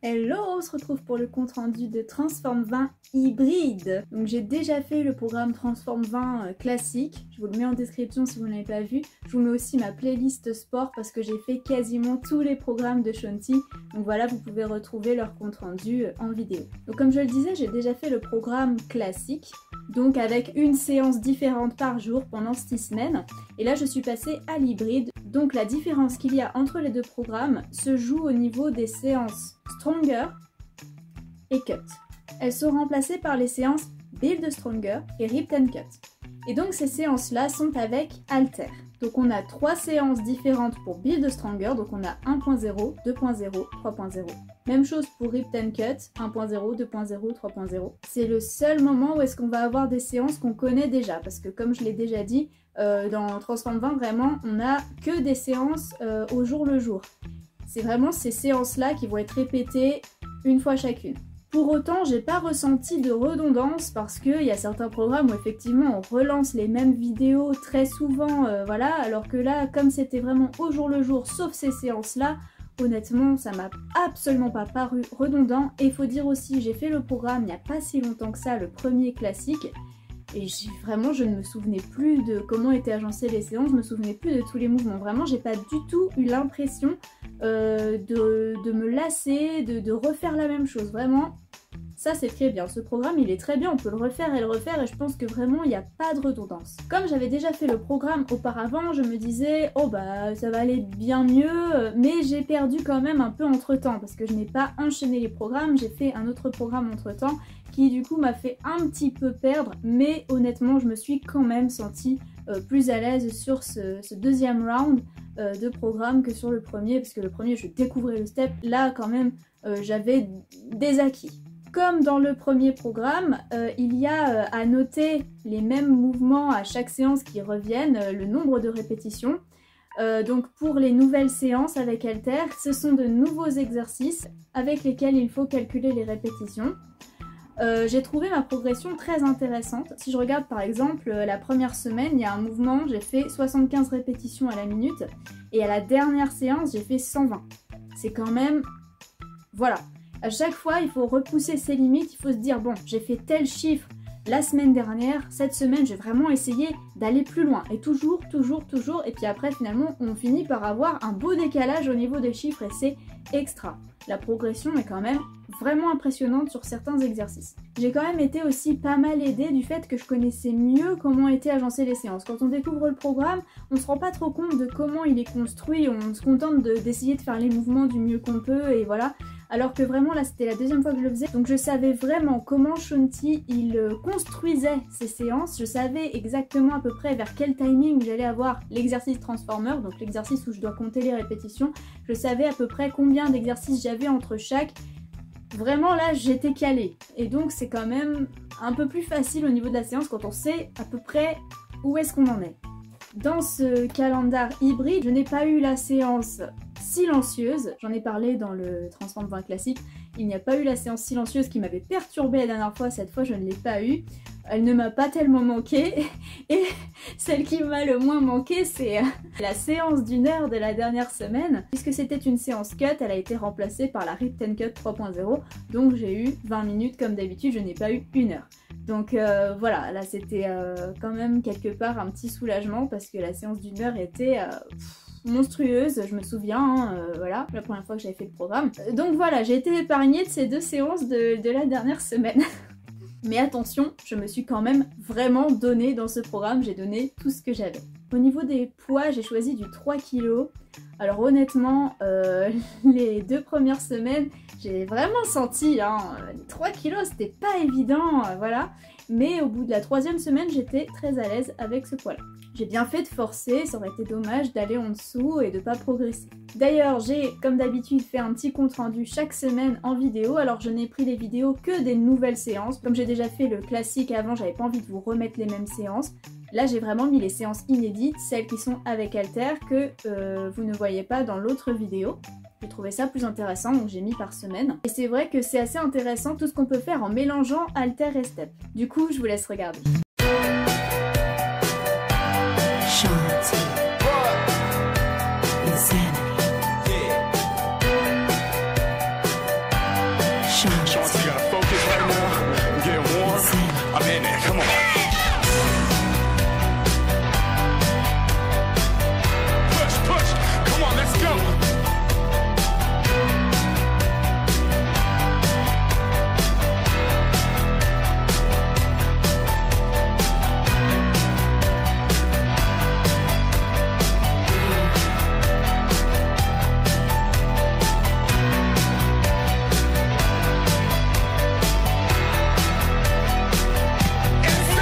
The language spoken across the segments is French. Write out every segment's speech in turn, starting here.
Hello, on se retrouve pour le compte rendu de Transform 20 hybride. Donc j'ai déjà fait le programme Transform 20 classique, je vous le mets en description si vous ne l'avez pas vu. Je vous mets aussi ma playlist sport parce que j'ai fait quasiment tous les programmes de Shanti. Donc voilà, vous pouvez retrouver leur compte rendu en vidéo. Donc comme je le disais, j'ai déjà fait le programme classique, donc avec une séance différente par jour pendant 6 semaines. Et là je suis passée à l'hybride. Donc la différence qu'il y a entre les deux programmes se joue au niveau des séances Stronger et Cut. Elles sont remplacées par les séances Build Stronger et Ripped and Cut. Et donc ces séances-là sont avec halter. Donc on a 3 séances différentes pour Build Stronger, donc on a 1.0, 2.0, 3.0. Même chose pour Ripped and Cut, 1.0, 2.0, 3.0. C'est le seul moment où est-ce qu'on va avoir des séances qu'on connaît déjà, parce que comme je l'ai déjà dit, dans Transform 20, vraiment, on n'a que des séances au jour le jour. C'est vraiment ces séances-là qui vont être répétées une fois chacune. Pour autant, j'ai pas ressenti de redondance parce qu'il y a certains programmes où effectivement on relance les mêmes vidéos très souvent, voilà, alors que là, comme c'était vraiment au jour le jour, sauf ces séances-là, honnêtement, ça m'a absolument pas paru redondant. Et il faut dire aussi, j'ai fait le programme il n'y a pas si longtemps que ça, le premier classique, et vraiment je ne me souvenais plus de comment étaient agencées les séances, je me souvenais plus de tous les mouvements. Vraiment, j'ai pas du tout eu l'impression de me lasser, de refaire la même chose. Vraiment, ça c'est très bien. Ce programme il est très bien, on peut le refaire et je pense que vraiment il n'y a pas de redondance. Comme j'avais déjà fait le programme auparavant, je me disais oh bah ça va aller bien mieux, mais j'ai perdu quand même un peu entre temps parce que je n'ai pas enchaîné les programmes, j'ai fait un autre programme entre temps qui du coup m'a fait un petit peu perdre, mais honnêtement je me suis quand même sentie plus à l'aise sur ce deuxième round de programme que sur le premier, parce que le premier je découvrais le step, là quand même j'avais des acquis. Comme dans le premier programme, il y a à noter les mêmes mouvements à chaque séance qui reviennent, le nombre de répétitions. Donc pour les nouvelles séances avec halter, ce sont de nouveaux exercices avec lesquels il faut calculer les répétitions. J'ai trouvé ma progression très intéressante. Si je regarde par exemple la première semaine, il y a un mouvement, j'ai fait 75 répétitions à la minute et à la dernière séance j'ai fait 120. C'est quand même... Voilà. À chaque fois il faut repousser ses limites, il faut se dire bon j'ai fait tel chiffre la semaine dernière, cette semaine je vais vraiment essayer d'aller plus loin. Et toujours, et puis après finalement on finit par avoir un beau décalage au niveau des chiffres et c'est extra. La progression est quand même vraiment impressionnante sur certains exercices. J'ai quand même été aussi pas mal aidée du fait que je connaissais mieux comment étaient agencées les séances. Quand on découvre le programme, on se rend pas trop compte de comment il est construit, on se contente d'essayer de faire les mouvements du mieux qu'on peut et voilà. Alors que vraiment là c'était la deuxième fois que je le faisais, donc je savais vraiment comment Shanti il construisait ses séances, je savais exactement à peu près vers quel timing j'allais avoir l'exercice transformer, donc l'exercice où je dois compter les répétitions, je savais à peu près combien d'exercices j'avais entre chaque. Vraiment là j'étais calée et donc c'est quand même un peu plus facile au niveau de la séance quand on sait à peu près où est-ce qu'on en est. Dans ce calendar hybride, je n'ai pas eu la séance silencieuse, j'en ai parlé dans le Transform 20 classique, il n'y a pas eu la séance silencieuse qui m'avait perturbée la dernière fois, cette fois je ne l'ai pas eu, elle ne m'a pas tellement manqué, et celle qui m'a le moins manqué c'est la séance d'1 heure de la dernière semaine, puisque c'était une séance cut, elle a été remplacée par la Ripped and Cut 3.0, donc j'ai eu 20 minutes comme d'habitude, je n'ai pas eu 1 heure. Donc voilà, là c'était quand même quelque part un petit soulagement parce que la séance d'1 heure était monstrueuse, je me souviens, hein, voilà, la première fois que j'avais fait le programme. Donc voilà, j'ai été épargnée de ces 2 séances de la dernière semaine. Mais attention, je me suis quand même vraiment donnée dans ce programme, j'ai donné tout ce que j'avais. Au niveau des poids, j'ai choisi du 3 kg. Alors honnêtement, les 2 premières semaines, j'ai vraiment senti, hein, les 3 kg c'était pas évident, voilà. Mais au bout de la 3e semaine, j'étais très à l'aise avec ce poids-là. J'ai bien fait de forcer, ça aurait été dommage d'aller en dessous et de pas progresser. D'ailleurs, j'ai comme d'habitude fait un petit compte rendu chaque semaine en vidéo, alors je n'ai pris les vidéos que des nouvelles séances. Comme j'ai déjà fait le classique avant, j'avais pas envie de vous remettre les mêmes séances. Là, j'ai vraiment mis les séances inédites, celles qui sont avec halter, que vous ne voyez pas dans l'autre vidéo. J'ai trouvé ça plus intéressant, donc j'ai mis par semaine. Et c'est vrai que c'est assez intéressant tout ce qu'on peut faire en mélangeant halter et step. Du coup, je vous laisse regarder. Shanti. Insanity. Sean, you gotta focus right now. I'm getting warm. I'm in it. Come on. Push, push. Come on, let's go. It's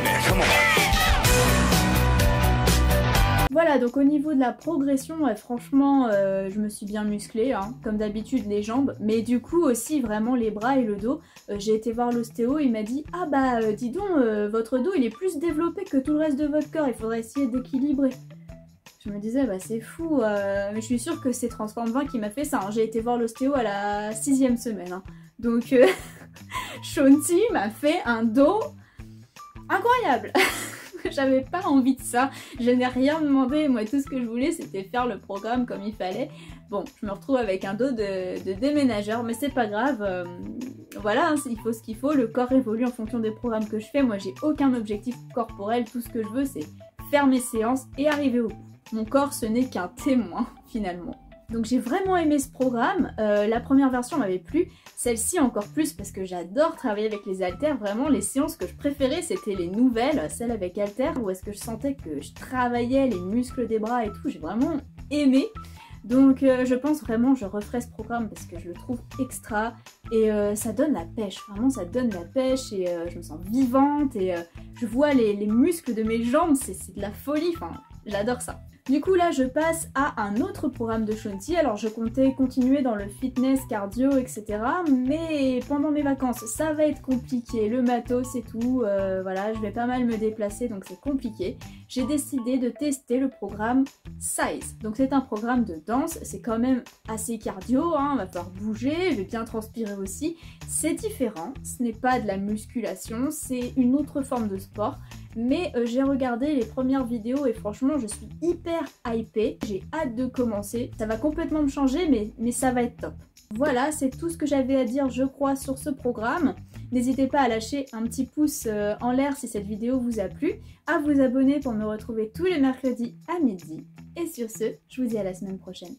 it, come on. Voilà, donc au niveau de la progression, franchement, je me suis bien musclée, hein, comme d'habitude les jambes, mais du coup aussi vraiment les bras et le dos. J'ai été voir l'ostéo, il m'a dit « Ah bah dis donc, votre dos il est plus développé que tout le reste de votre corps, il faudrait essayer d'équilibrer. » Je me disais « Bah c'est fou, mais je suis sûre que c'est Transform 20 qui m'a fait ça, hein. J'ai été voir l'ostéo à la 6e semaine, hein. Donc Shaunti m'a fait un dos incroyable. J'avais pas envie de ça, je n'ai rien demandé, moi tout ce que je voulais c'était faire le programme comme il fallait. Bon, je me retrouve avec un dos de déménageur, mais c'est pas grave, voilà, hein, il faut ce qu'il faut, le corps évolue en fonction des programmes que je fais, moi j'ai aucun objectif corporel, tout ce que je veux c'est faire mes séances et arriver au bout. Mon corps ce n'est qu'un témoin finalement. Donc j'ai vraiment aimé ce programme, la première version m'avait plu, celle-ci encore plus parce que j'adore travailler avec les haltères, vraiment les séances que je préférais c'était les nouvelles, celles avec haltères où est-ce que je sentais que je travaillais les muscles des bras et tout, j'ai vraiment aimé. Donc je pense vraiment je referai ce programme parce que je le trouve extra et ça donne la pêche, vraiment ça donne la pêche et je me sens vivante et je vois les muscles de mes jambes, c'est de la folie, enfin j'adore ça. Du coup là je passe à un autre programme de Shaunti, alors je comptais continuer dans le fitness, cardio, etc. Mais pendant mes vacances ça va être compliqué, le matos et tout, voilà je vais pas mal me déplacer donc c'est compliqué. J'ai décidé de tester le programme Size, donc c'est un programme de danse, c'est quand même assez cardio, hein, on va falloir bouger, je vais bien transpirer aussi. C'est différent, ce n'est pas de la musculation, c'est une autre forme de sport. Mais j'ai regardé les premières vidéos et franchement je suis hyper hypée, j'ai hâte de commencer. Ça va complètement me changer mais ça va être top. Voilà, c'est tout ce que j'avais à dire je crois sur ce programme. N'hésitez pas à lâcher un petit pouce en l'air si cette vidéo vous a plu, à vous abonner pour me retrouver tous les mercredis à midi. Et sur ce, je vous dis à la semaine prochaine.